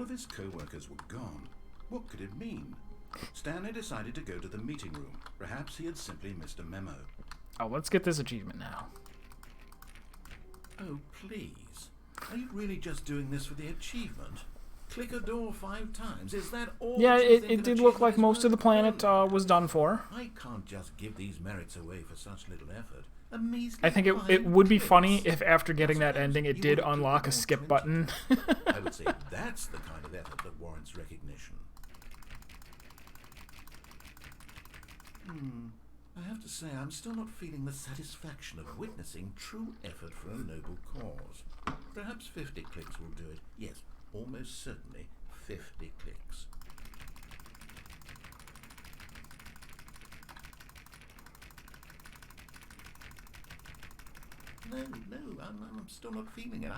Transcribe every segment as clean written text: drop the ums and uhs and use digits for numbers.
of his co-workers were gone. What could it mean? Stanley decided to go to the meeting room. Perhaps he had simply missed a memo. Oh, let's get this achievement now. Oh, please. Are you really just doing this for the achievement? Click a door 5 times. Is that all? Yeah, that you think it an did look achievement like is most of the worth? planet No. was done for. I can't just give these merits away for such little effort. A measly I think it 5 would be clicks. funny if after getting that Suppose ending it you did would have unlock a given skip all button. 20. I would say that's the kind of effort that warrants recognition. I have to say, I'm still not feeling the satisfaction of witnessing true effort for a noble cause. Perhaps 50 clicks will do it. Yes, almost certainly 50 clicks. No, I'm still not feeling it.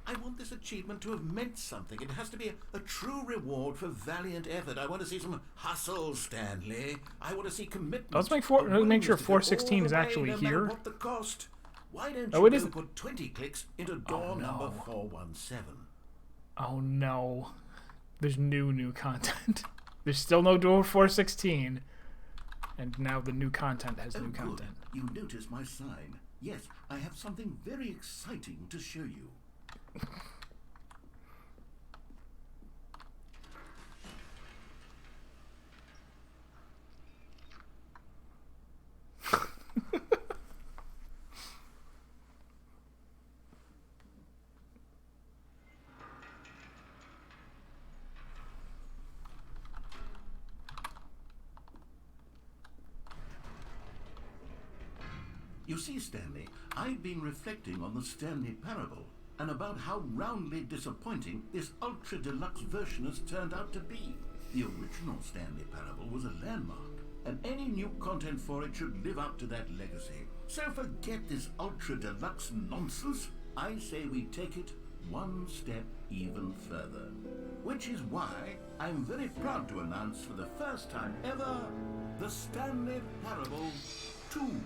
I want this achievement to have meant something. It has to be a true reward for valiant effort. I want to see some hustle, Stanley. I want to see commitment. Let's make a willingness sure to go 416 all is the way, actually no matter here. what the cost. Why don't Oh, you it go isn't. put 20 clicks into door number 417? Oh no. There's new content. There's still no door 416. And now the new content has new Good. content. You notice my sign. Yes, I have something very exciting to show you. You see, Stanley, I've been reflecting on the Stanley parable and about how roundly disappointing this ultra deluxe version has turned out to be. The original Stanley parable was a landmark, and any new content for it should live up to that legacy. So forget this ultra deluxe nonsense. I say we take it one step even further. Which is why I'm very proud to announce for the first time ever the Stanley Parable 2.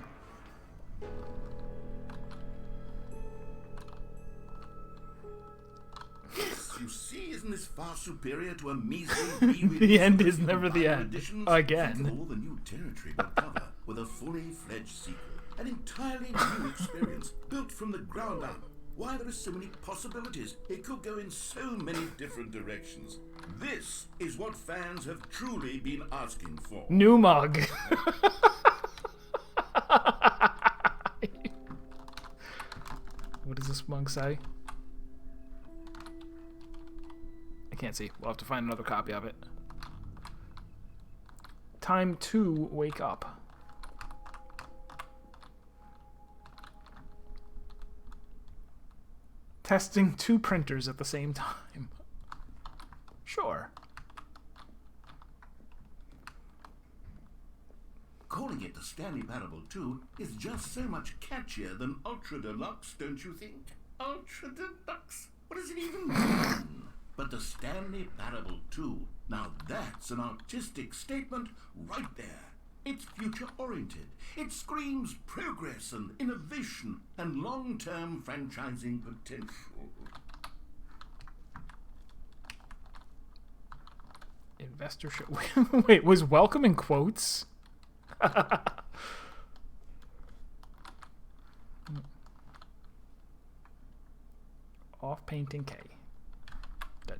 Yes, you see, isn't this far superior to a measly The end is never the end. Again. Think of all the new territory we'll cover with a fully fledged sequel. An entirely new experience, built from the ground up. Why, there are so many possibilities. It could go in so many different directions. This is what fans have truly been asking for. New mug. What does this mug say? I can't see. We'll have to find another copy of it. Time to wake up. Testing 2 printers at the same time. Sure. Calling it the Stanley Parable 2 is just so much catchier than Ultra Deluxe, don't you think? Ultra Deluxe? What does it even mean? But the Stanley Parable 2, now that's an artistic statement right there. It's future-oriented. It screams progress and innovation and long-term franchising potential. Investor show. Wait, was welcome in quotes? Off painting K.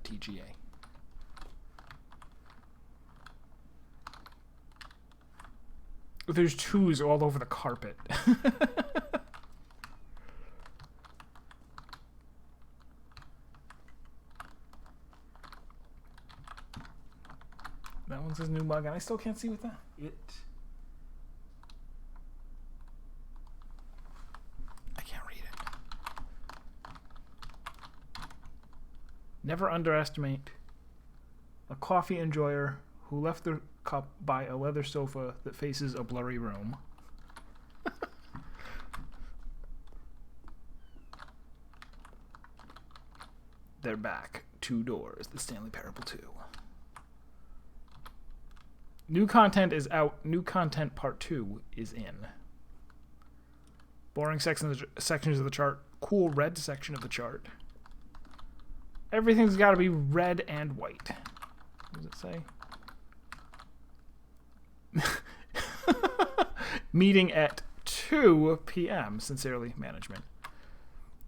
.tga. There's 2s all over the carpet. That one says new mug, and I still can't see what that. I can't read it. Never underestimate a coffee enjoyer who left their cup by a leather sofa that faces a blurry room. They're back. 2 doors. The Stanley Parable 2. New content is out. New content part 2 is in. Boring sections of the chart. Cool red section of the chart. Everything's got to be red and white. What does it say? Meeting at 2 p.m. Sincerely, management.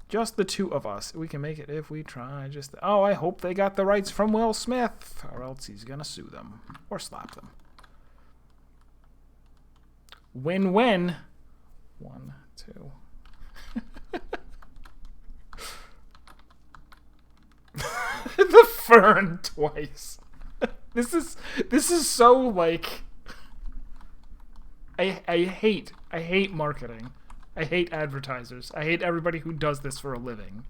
Just the two of us. We can make it if we try. Oh, I hope they got the rights from Will Smith, or else he's gonna sue them or slap them. Win-win. 1, 2. The fern twice. This is so like. I hate marketing. I hate advertisers. I hate everybody who does this for a living.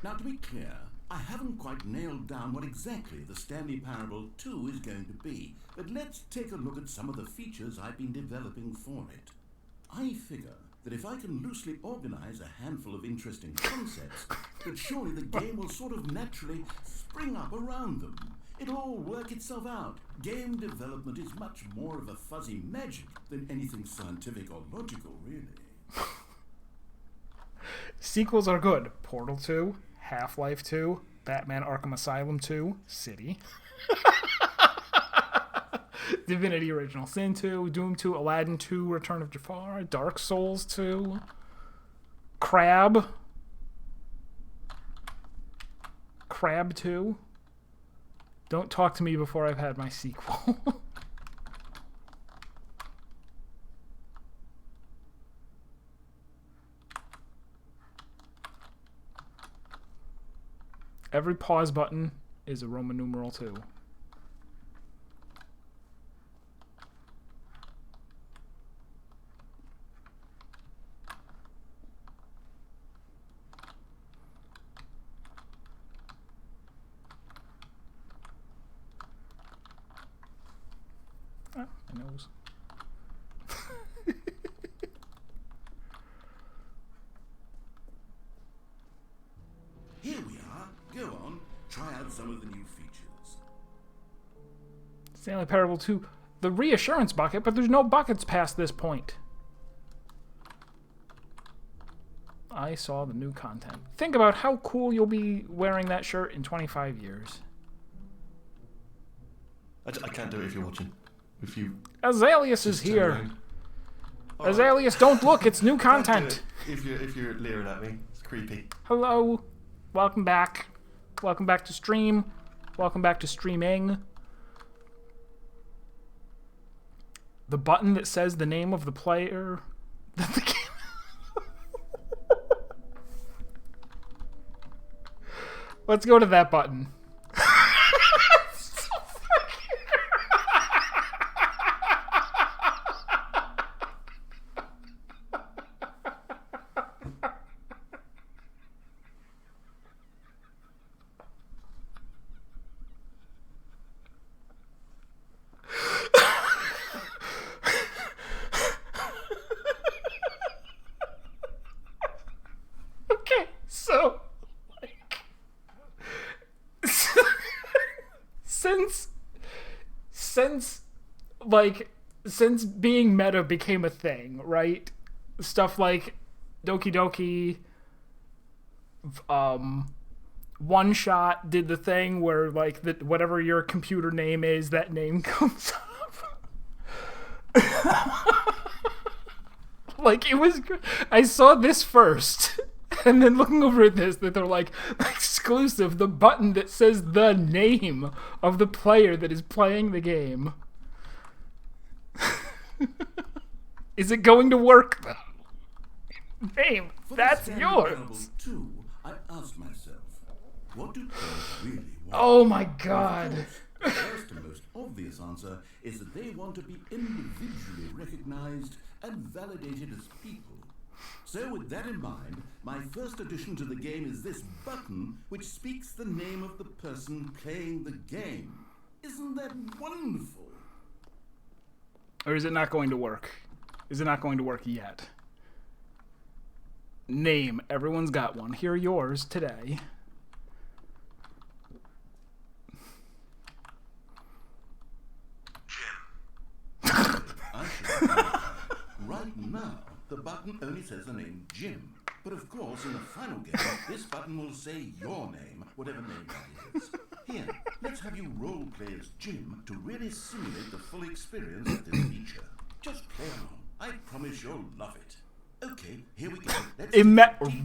Now, to be clear, I haven't quite nailed down what exactly the Stanley Parable 2 is going to be, but let's take a look at some of the features I've been developing for it. I figure that if I can loosely organize a handful of interesting concepts, that surely the game will sort of naturally spring up around them. It'll all work itself out. Game development is much more of a fuzzy magic than anything scientific or logical, really. Sequels are good. Portal 2, Half-Life 2, Batman Arkham Asylum 2, City. Divinity Original Sin 2, Doom 2, Aladdin 2, Return of Jafar, Dark Souls 2, Crab 2. Don't talk to me before I've had my sequel. Every pause button is a Roman numeral 2. Ah, my nose. Here we are. Go on. Try out some of the new features. Stanley Parable 2. The reassurance bucket, but there's no buckets past this point. I saw the new content. Think about how cool you'll be wearing that shirt in 25 years. I can't do it if you're watching. If you Azaleus is just turn here. around. All Azaleus, don't look. It's new Can't do content. it if you're leering at me, it's creepy. Hello. Welcome back. Welcome back to stream. Welcome back to streaming. The button that says the name of the player that the game. Let's go to that button. Okay, so like since being meta became a thing, right? Stuff like Doki Doki One Shot did the thing where like whatever your computer name is, that name comes up. Like, it was... I saw this first, and then looking over at this, that they're like, exclusive, the button that says the name of the player that is playing the game. Is it going to work, though? Name, that's yours. 2, I asked myself, what do players really want? Oh my god. The first and most obvious answer is that they want to be individually recognized and validated as people. So with that in mind, my first addition to the game is this button which speaks the name of the person playing the game. Isn't that wonderful? Or is it not going to work? Is it not going to work yet? Name. Everyone's got one. Here are yours today. button only says the name Jim. But of course, in the final game, this button will say your name, whatever name that is. Here, let's have you role-play as Jim to really simulate the full experience of this feature. Just play along. I promise you'll love it. Okay, here we go.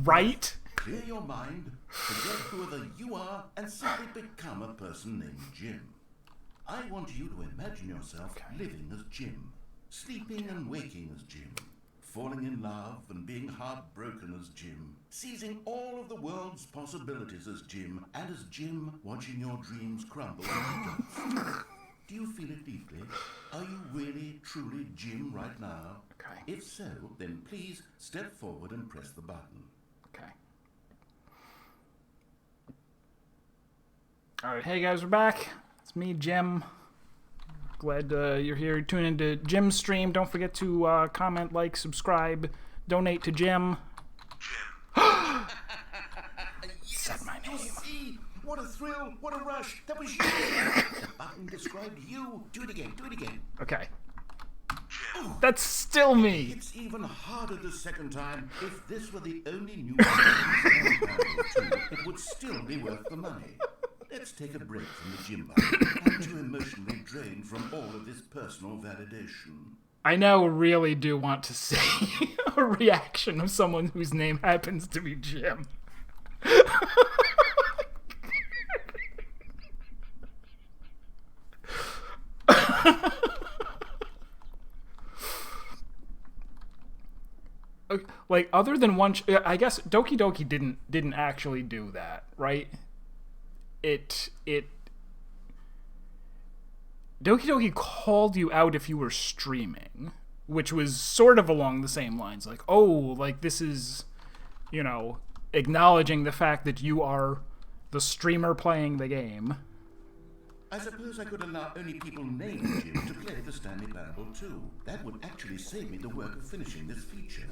Right? Clear your mind, forget whoever you are, and simply become a person named Jim. I want you to imagine yourself living as Jim, sleeping and waking as Jim, falling in love and being heartbroken as Jim, seizing all of the world's possibilities as Jim, and as Jim watching your dreams crumble into dust. Do you feel it deeply? Are you really, truly Jim right now? Okay. If so, then please step forward and press the button. Okay. All right, hey guys, we're back. It's me, Jim. Glad you're here. Tune into Jim's stream. Don't forget to comment, like, subscribe, donate to Jim. Yes, said my name. See? What a thrill! What a rush! That was you! The button described you. Do it again. Do it again. Okay. That's still me. It's even harder the second time. If this were the only new version, it would still be worth the money. Let's take a break from the gym button. I'm too emotionally drained from all of this personal validation. I now really do want to see a reaction of someone whose name happens to be Jim. Like, other than one, I guess Doki Doki didn't actually do that, right? Doki Doki called you out if you were streaming, which was sort of along the same lines, like, oh, like, this is, you know, acknowledging the fact that you are the streamer playing the game. I suppose I could allow only people named Jim to play the Stanley Parable too. That would actually save me the work of finishing this feature.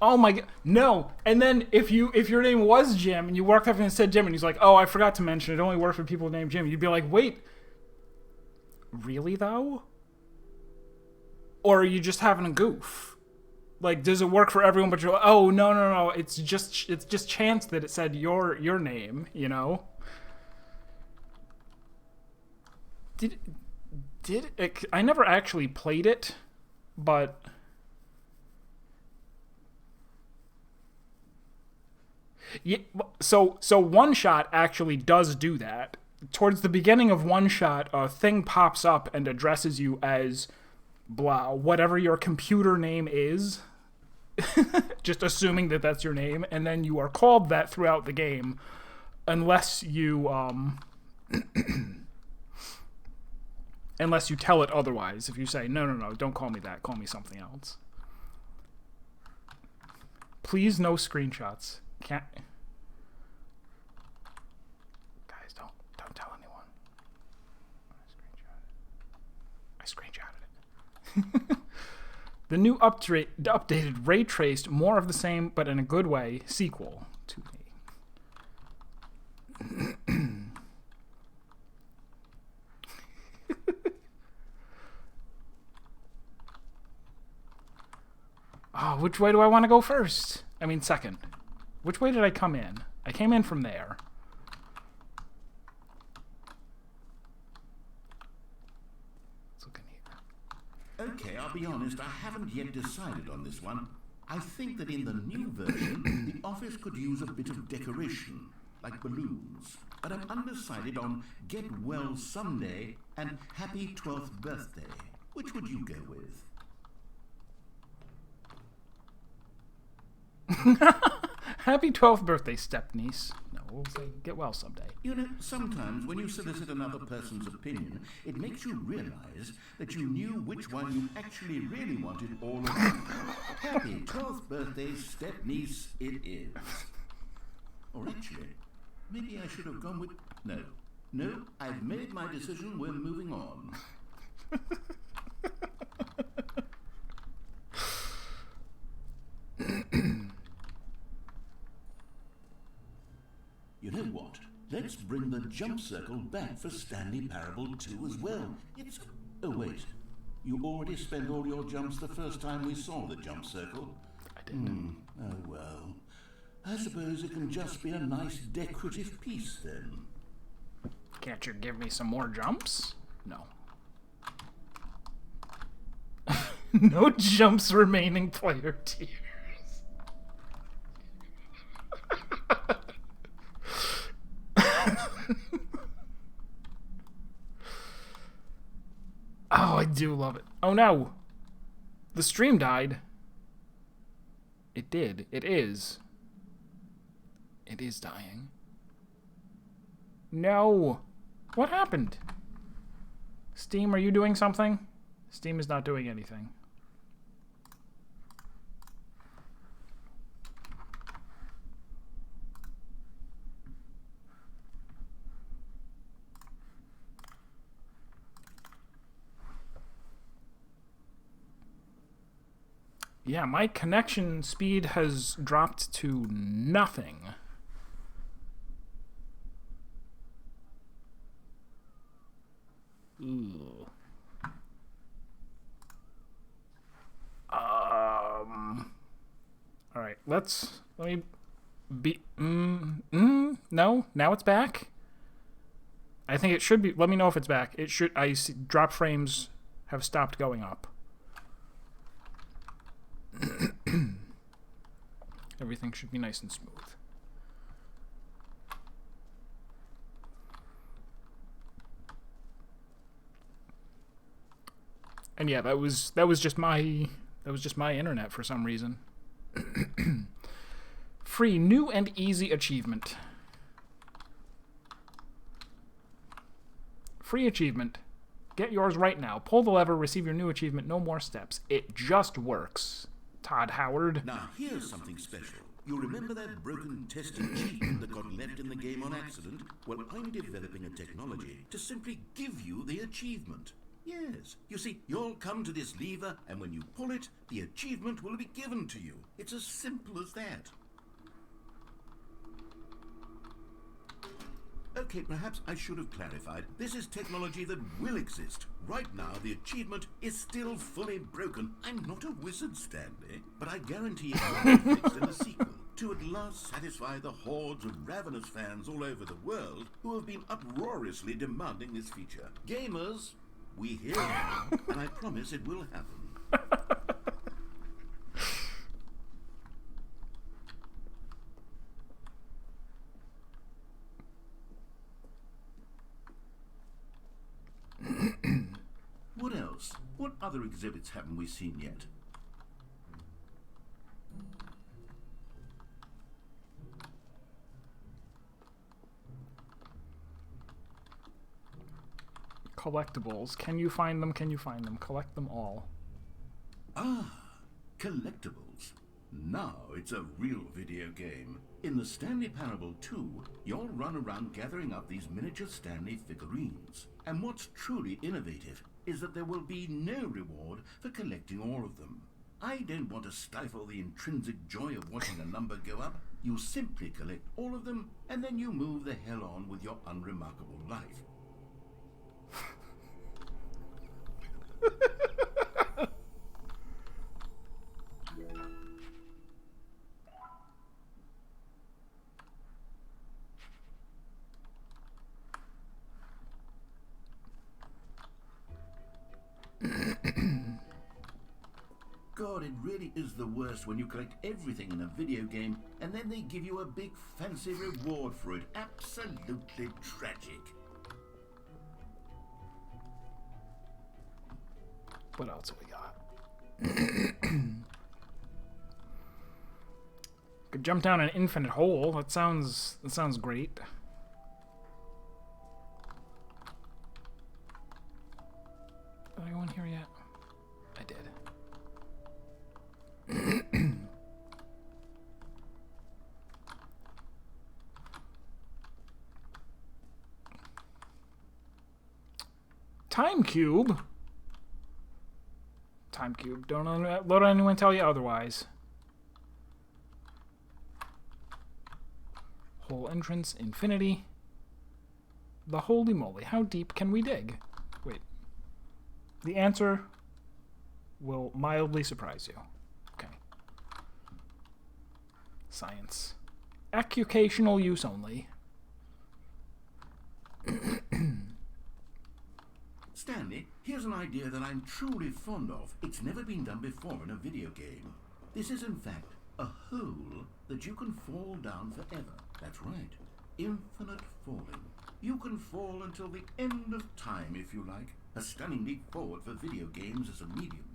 Oh my god, no! And then if your name was Jim and you walked up and said Jim and he's like, oh, I forgot to mention it only works for people named Jim, you'd be like, wait, really though? Or are you just having a goof? Like, does it work for everyone? But you're like, oh no, it's just chance that it said your name, you know? Did it, I never actually played it, but yeah, so One Shot actually does do that. Towards the beginning of One Shot, a thing pops up and addresses you as blah, whatever your computer name is. Just assuming that that's your name, and then you are called that throughout the game, unless you unless you tell it otherwise. If you say no, don't call me that, call me something else. Please, no screenshots. Can't. Guys, don't tell anyone. I screenshotted it. The new updated ray traced, more of the same, but in a good way, sequel to me. Oh, which way do I want to go first? I mean, second. Which way did I come in? I came in from there. Let's look in here. Okay, I'll be honest, I haven't yet decided on this one. I think that in the new version, the office could use a bit of decoration, like balloons. But I'm undecided on Get Well Someday and Happy 12th Birthday. Which would you go with? Happy 12th birthday, step-niece. No, we'll say get well someday. You know, sometimes when you solicit another person's opinion, it makes you realize that you knew which one you actually really wanted all along. Happy 12th birthday, step-niece it is. Or actually, maybe I should have gone with... No, I've made my decision, we're moving on. You know what? Let's let's bring the jump circle back for Stanley Parable 2 as well. It's... Oh, wait. You already spent all your jumps the first time we saw the jump circle? I did. Oh, well. I suppose it can just be a nice decorative piece, then. Can't you give me some more jumps? No. No jumps remaining, player tears. Oh, I do love it. Oh no! The stream died. It did. It is. It is dying. No! What happened? Steam, are you doing something? Steam is not doing anything. Yeah, my connection speed has dropped to nothing. Ooh. All right, let me be. No, now it's back. I think it should be. Let me know if it's back. It should. I see drop frames have stopped going up. Everything should be nice and smooth. And yeah, that was just my internet for some reason. Free new and easy achievement. Free achievement. Get yours right now. Pull the lever, receive your new achievement. No more steps. It just works. Todd Howard. Now, here's something special. You remember that broken testing cheat that got left in the game on accident? Well, I'm developing a technology to simply give you the achievement. Yes. You see, you'll come to this lever, and when you pull it, the achievement will be given to you. It's as simple as that. Okay, perhaps I should have clarified. This is technology that will exist. Right now, the achievement is still fully broken. I'm not a wizard, Stanley, but I guarantee it will be fixed in a sequel to at last satisfy the hordes of ravenous fans all over the world who have been uproariously demanding this feature. Gamers, we hear you, and I promise it will happen. What else? What other exhibits haven't we seen yet? Collectibles. Can you find them? Can you find them? Collect them all. Ah, collectibles. Now it's a real video game. In the Stanley Parable 2, you'll run around gathering up these miniature Stanley figurines. And what's truly innovative is that there will be no reward for collecting all of them. I don't want to stifle the intrinsic joy of watching a number go up. You simply collect all of them, and then you move the hell on with your unremarkable life. God, it really is the worst when you collect everything in a video game and then they give you a big fancy reward for it. Absolutely tragic. What else have we got? Could jump down an infinite hole. That sounds great. Did I go in here yet? I did. Time cube. Time cube. Don't let anyone tell you otherwise. Whole entrance, infinity. The holy moly, how deep can we dig? Wait. The answer will mildly surprise you. Okay. Science. Educational use only. Stanley, here's an idea that I'm truly fond of. It's never been done before in a video game. This is, in fact, a hole that you can fall down forever. That's right. Infinite falling. You can fall until the end of time, if you like. A stunning leap forward for video games as a medium.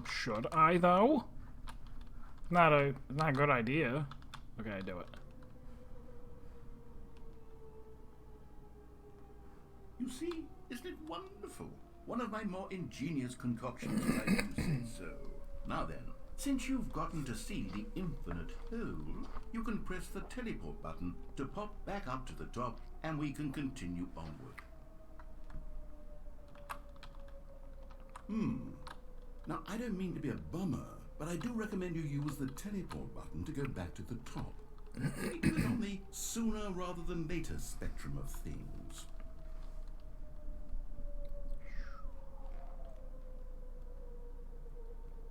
Should I, though? Not a good idea. Okay, I do it. You see, isn't it wonderful? One of my more ingenious concoctions, if I do say so. Now then, since you've gotten to see the infinite hole, you can press the teleport button to pop back up to the top, and we can continue onward. Now, I don't mean to be a bummer, but I do recommend you use the teleport button to go back to the top. Maybe do it on the sooner rather than later spectrum of things.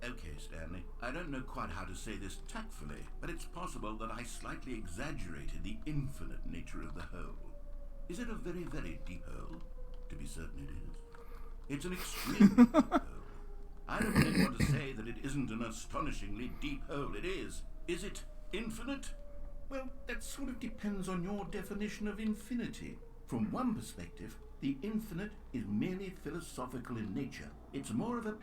Okay, Stanley, I don't know quite how to say this tactfully, but it's possible that I slightly exaggerated the infinite nature of the hole. Is it a very, very deep hole? To be certain it is. It's an extremely deep hole. I don't really want to say that it isn't an astonishingly deep hole. It is. Is it infinite? Well, that sort of depends on your definition of infinity. From one perspective, the infinite is merely philosophical in nature. It's more of a...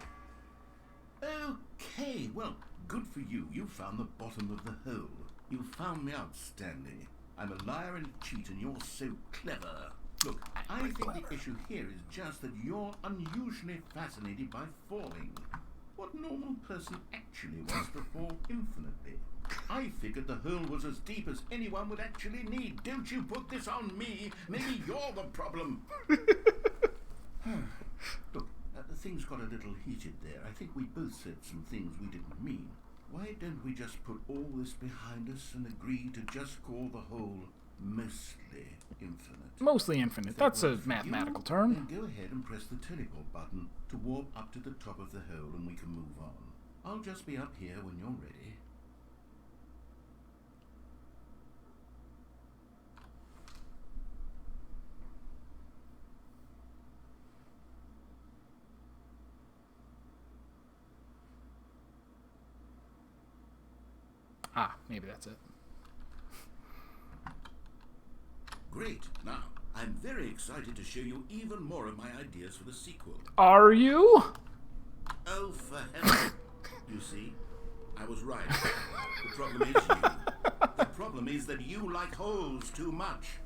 Okay, well, good for you. You found the bottom of the hole. You found me out, Stanley. I'm a liar and a cheat, and you're so clever. Look, I think the issue here is just that you're unusually fascinated by falling. What normal person actually wants to fall infinitely? I figured the hole was as deep as anyone would actually need. Don't you put this on me. Maybe you're the problem. Look, things got a little heated there. I think we both said some things we didn't mean. Why don't we just put all this behind us and agree to just call the hole mostly infinite? Mostly infinite. That's a mathematical term. Then go ahead and press the teleport button to warp up to the top of the hole and we can move on. I'll just be up here when you're ready. Ah, maybe that's it. Great. Now, I'm very excited to show you even more of my ideas for the sequel. Are you? Oh, for heaven. You see, I was right. The problem is you. The problem is that you like holes too much.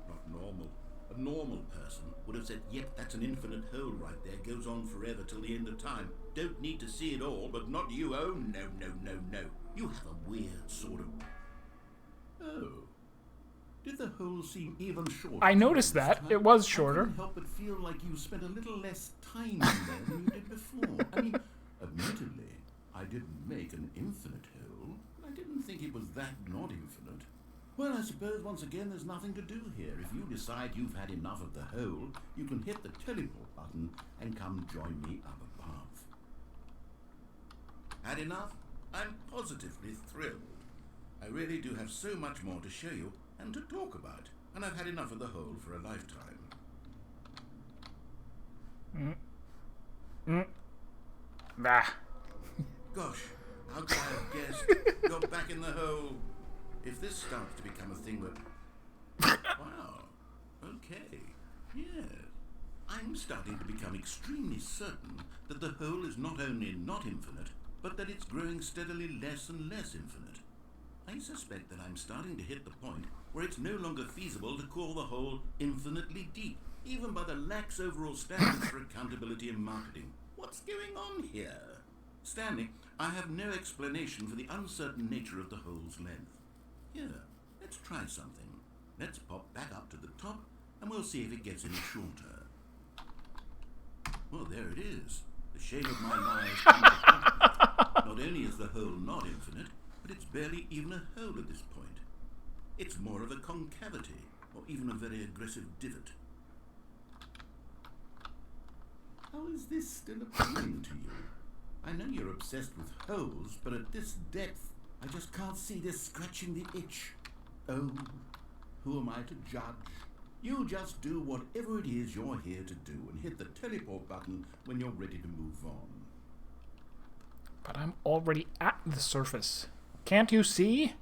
Not normal. A normal person would have said, yep, that's an infinite hole right there. Goes on forever till the end of time. Don't need to see it all, but not you. Oh, no, no, no, no. You have a weird sort of... Oh. Did the hole seem even shorter? I noticed that. It was shorter. I couldn't help but feel like you spent a little less time in there than you did before. I mean, admittedly, I didn't make an infinite hole. I didn't think it was that not infinite. Well, I suppose once again there's nothing to do here. If you decide you've had enough of the hole, you can hit the teleport button and come join me up above. Had enough? I'm positively thrilled. I really do have so much more to show you and to talk about, and I've had enough of the hole for a lifetime. Bah. Gosh, how could I have guessed? You're back in the hole. If this starts to become a thing that... Wow. Okay. Yes. I'm starting to become extremely certain that the hole is not only not infinite, but that it's growing steadily less and less infinite. I suspect that I'm starting to hit the point where it's no longer feasible to call the hole infinitely deep, even by the lax overall standards for accountability and marketing. What's going on here? Stanley, I have no explanation for the uncertain nature of the hole's length. Here, let's try something. Let's pop back up to the top, and we'll see if it gets any shorter. Well, there it is. The shame of my life. Not only is the hole not infinite, but it's barely even a hole at this point. It's more of a concavity, or even a very aggressive divot. How is this still appealing to you? I know you're obsessed with holes, but at this depth, I just can't see this scratching the itch. Oh, who am I to judge? You just do whatever it is you're here to do and hit the teleport button when you're ready to move on. But I'm already at the surface. Can't you see?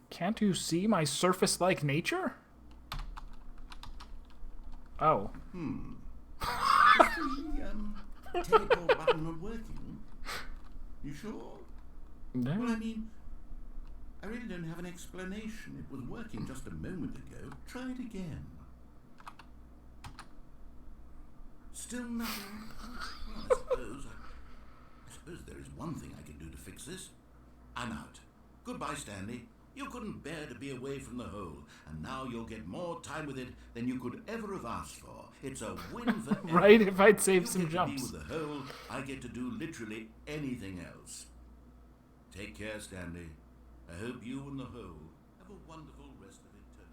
Can't you see my surface-like nature? Oh. Is the teleport button not working? You sure? No. Well, I mean, I really don't have an explanation. It was working just a moment ago. Try it again. Still nothing? Well, I suppose there is one thing I can do to fix this. I'm out. Goodbye, Stanley. You couldn't bear to be away from the hole, and now you'll get more time with it than you could ever have asked for. It's a win for everyone. Right, if I'd save You some get jumps. to be with the hole, I get to do literally anything else. Take care, Stanley. I hope you and the hole have a wonderful rest of eternity together.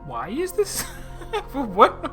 Why is this? What?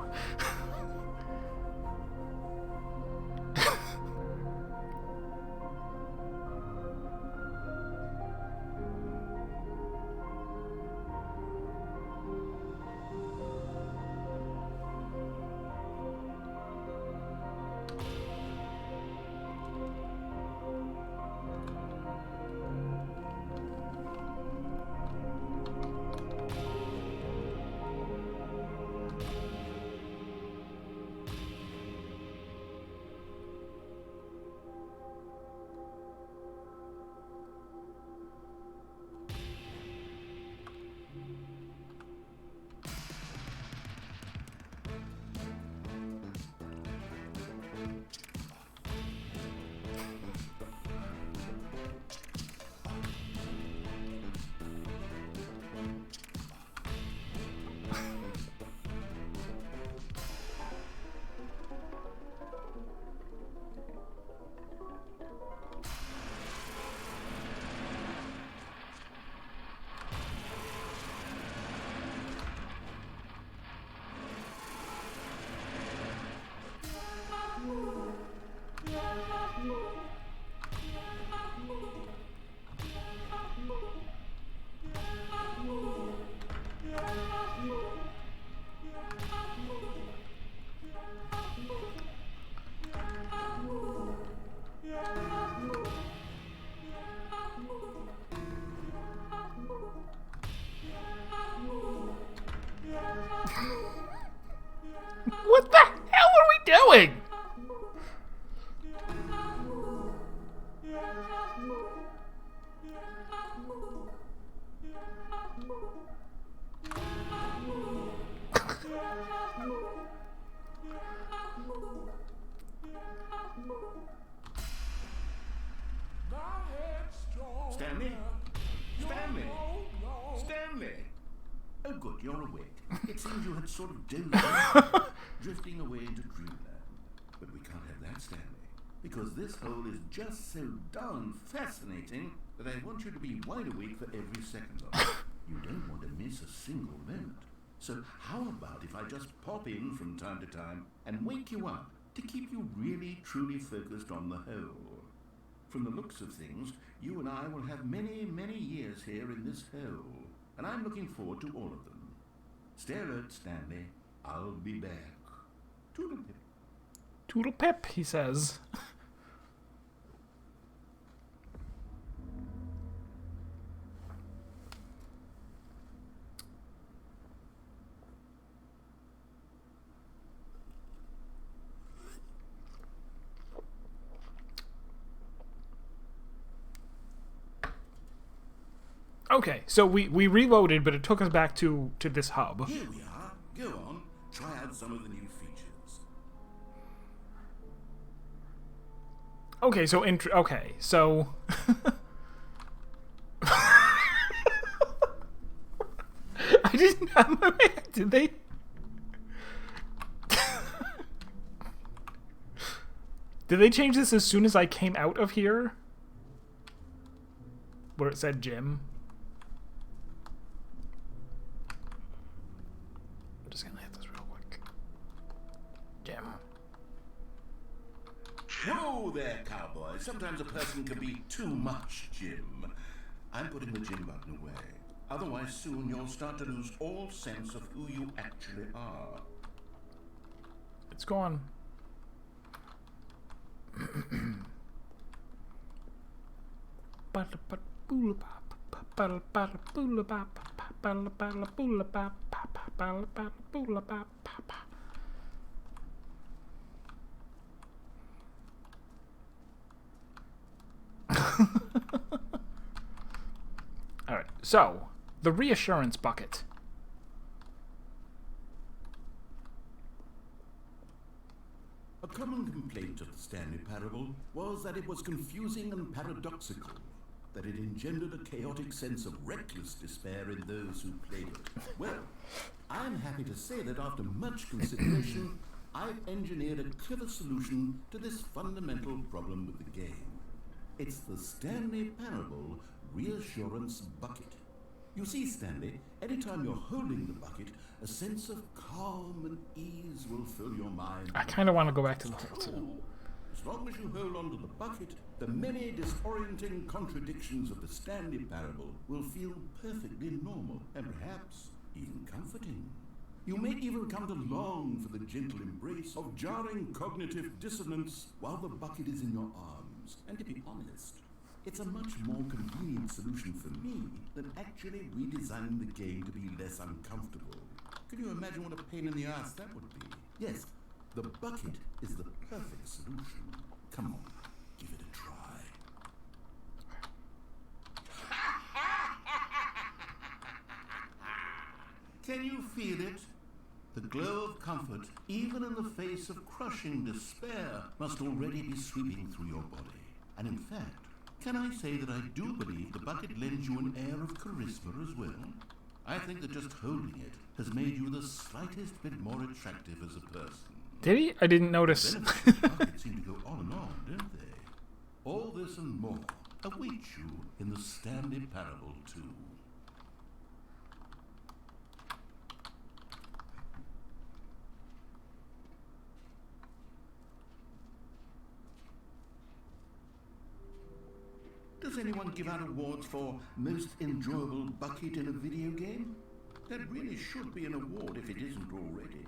What the hell are we doing? Stanley? Stanley? Stanley? Oh, good, you're awake. It seems you had sort of dozed off, drifting away into dreamland. But we can't have that, Stanley, because this hole is just so darn fascinating that I want you to be wide awake for every second of it. You don't want to miss a single moment. So how about if I just pop in from time to time and wake you up to keep you really, truly focused on the hole? From the looks of things, you and I will have many, many years here in this hole, and I'm looking forward to all of them. Stay alert, Stanley. I'll be back Toodle pip. Toodle pip, he says. Okay, so we reloaded, but it took us back to this hub. Here we are. Go on. Try out some of the new features. Okay, so I didn't have my did they? Did they change this as soon as I came out of here? Where it said gym? I'm just gonna hit this real quick. Gym. Whoa there, cowboy. Sometimes a person can be too much, Jim. I'm putting the gym button away. Otherwise, soon you'll start to lose all sense of who you actually are. It's gone. Alright, so, the reassurance bucket. A common complaint of the Stanley parable was that it was confusing and paradoxical, that it engendered a chaotic sense of reckless despair in those who played it. Well, I'm happy to say that after much consideration, I've engineered a clever solution to this fundamental problem with the game. It's the Stanley parable reassurance bucket. You see, Stanley, anytime you're holding the bucket, a sense of calm and ease will fill your mind. I kind of want to go back to the hotel. Cool. As long as you hold on to the bucket, the many disorienting contradictions of the Stanley parable will feel perfectly normal and perhaps even comforting. You may even come to long for the gentle embrace of jarring cognitive dissonance while the bucket is in your arms. And to be honest, it's a much more convenient solution for me than actually redesigning the game to be less uncomfortable. Could you imagine what a pain in the ass that would be? Yes, the bucket is the perfect solution. Come on, give it a try. Can you feel it? The glow of comfort, even in the face of crushing despair, must already be sweeping through your body. And in fact, can I say that I do believe the bucket lends you an air of charisma as well? I think that just holding it has made you the slightest bit more attractive as a person. Did he? I didn't notice. Benefits of the bucket seem to go on and on, don't they? All this and more await you in the Stanley parable too. Does anyone give out awards for most enjoyable bucket in a video game? That really should be an award if it isn't already.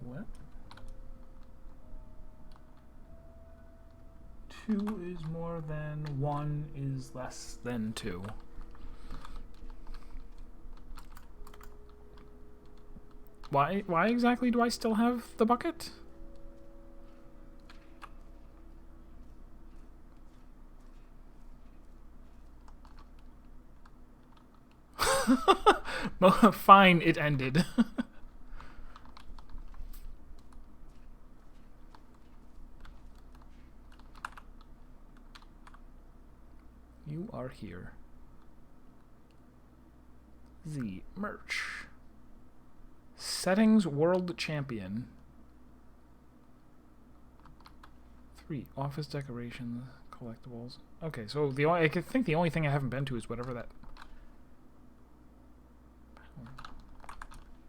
What? 2 is more than 1 is less than 2. Why exactly do I still have the bucket? Fine, it ended. You are here. The merch. Settings World Champion. 3 office decorations, collectibles. Okay, so I think the only thing I haven't been to is whatever that.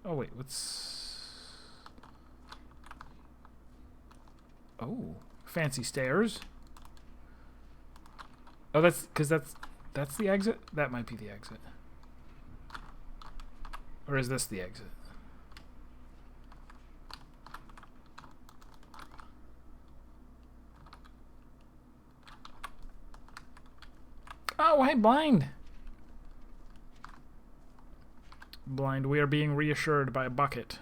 Oh wait, what's? Oh, fancy stairs. Oh, that's the exit. That might be the exit. Or is this the exit? Oh, hey, blind. Blind, we are being reassured by a bucket.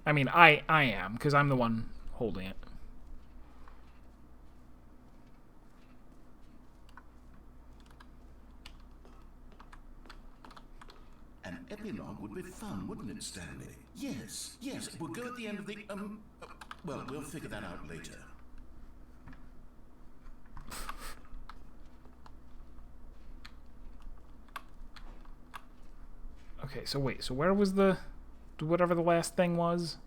I mean, I am, because I'm the one holding it. An epilogue would be fun, wouldn't it, Stanley? Yes, yes, it would go at the end of the, well, we'll figure that out later. Okay, so wait, so where was the... whatever the last thing was?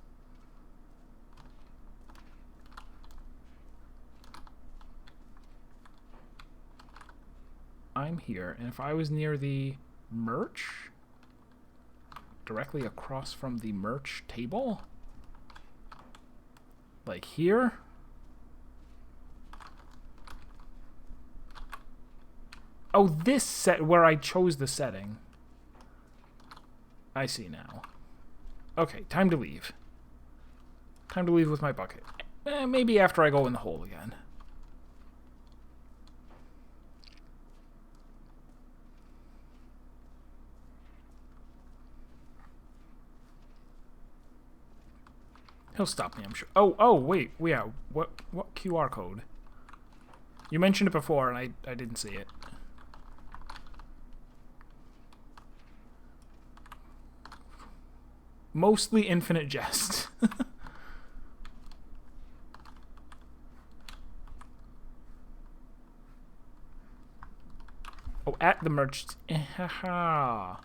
I'm here, and if I was near the merch, directly across from the merch table, like here, oh, this set where I chose the setting. I see now. Okay, time to leave. Time to leave with my bucket. Maybe after I go in the hole again. He'll stop me, I'm sure. Oh, wait, yeah. What QR code? You mentioned it before, and I didn't see it. Mostly infinite jest. Oh, at the merch. Haha.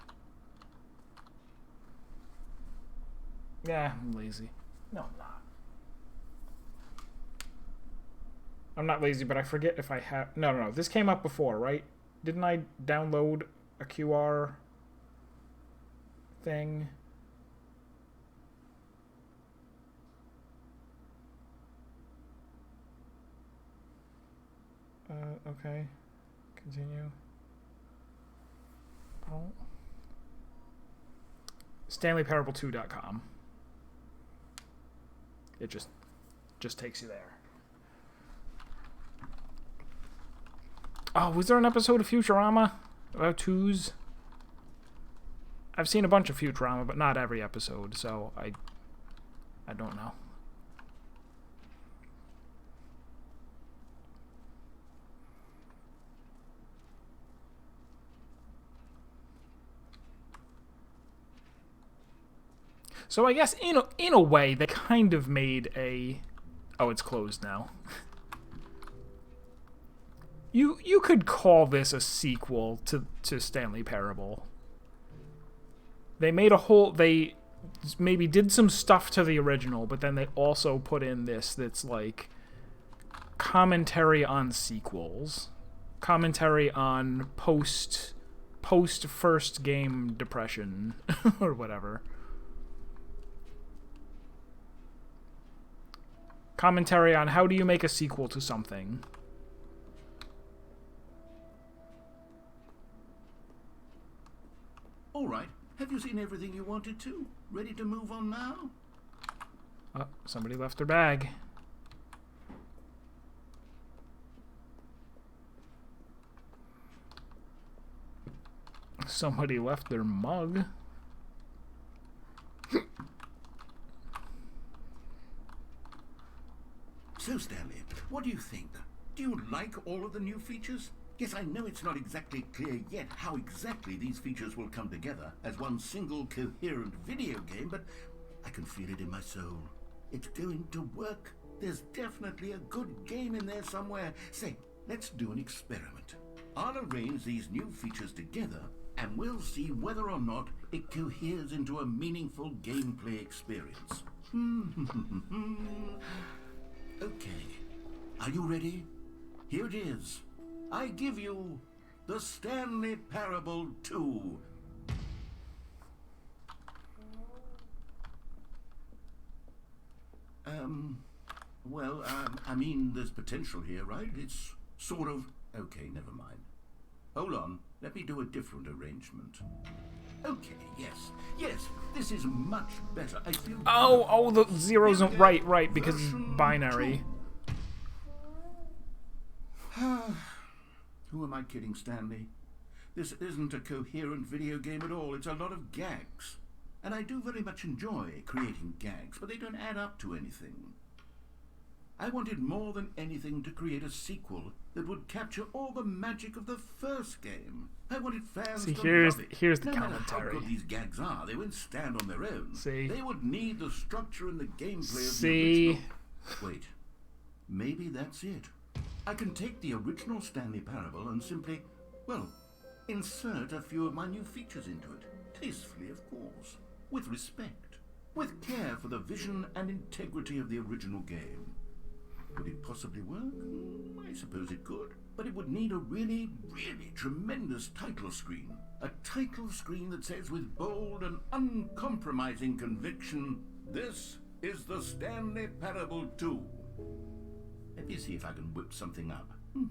Yeah, I'm lazy. No, I'm not. I'm not lazy, but I forget if I have... No. This came up before, right? Didn't I download a QR thing? Okay. Continue. Oh. StanleyParable2.com. It just takes you there. Oh, was there an episode of Futurama about twos? I've seen a bunch of Futurama, but not every episode, so I don't know. So I guess in a way they kind of made a... Oh, it's closed now. You could call this a sequel to Stanley Parable. They made a whole... They maybe did some stuff to the original, but then they also put in this that's like commentary on sequels. Commentary on post first game depression or whatever. Commentary on how do you make a sequel to something. All right. Have you seen everything you wanted to? Ready to move on now? Oh, somebody left their bag. Somebody left their mug. So, Stanley, what do you think? Do you like all of the new features? Yes, I know it's not exactly clear yet how exactly these features will come together as one single coherent video game, but I can feel it in my soul. It's going to work. There's definitely a good game in there somewhere. Say, let's do an experiment. I'll arrange these new features together, and we'll see whether or not it coheres into a meaningful gameplay experience. Okay, are you ready? Here it is. I give you the Stanley Parable 2. I mean, there's potential here, right? It's sort of... Okay, never mind. Hold on. Let me do a different arrangement. Okay, yes, this is much better. I feel... Oh, the zeros don't... Right, because it's binary. Who am I kidding, Stanley? This isn't a coherent video game at all. It's a lot of gags. And I do very much enjoy creating gags, but they don't add up to anything. I wanted more than anything to create a sequel that would capture all the magic of the first game. I wanted fans to love it. Here's the no commentary. matter how good these gags are, they wouldn't stand on their own. See? They would need the structure and the gameplay of See? the original. Wait, maybe that's it. I can take the original Stanley Parable and simply, well, insert a few of my new features into it. Tastefully, of course. With respect. With care for the vision and integrity of the original game. Could it possibly work? I suppose it could. But it would need a really, really tremendous title screen. A title screen that says with bold and uncompromising conviction, "This is the Stanley Parable 2. Let me see if I can whip something up. All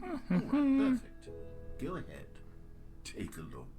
right, perfect. Go ahead. Take a look.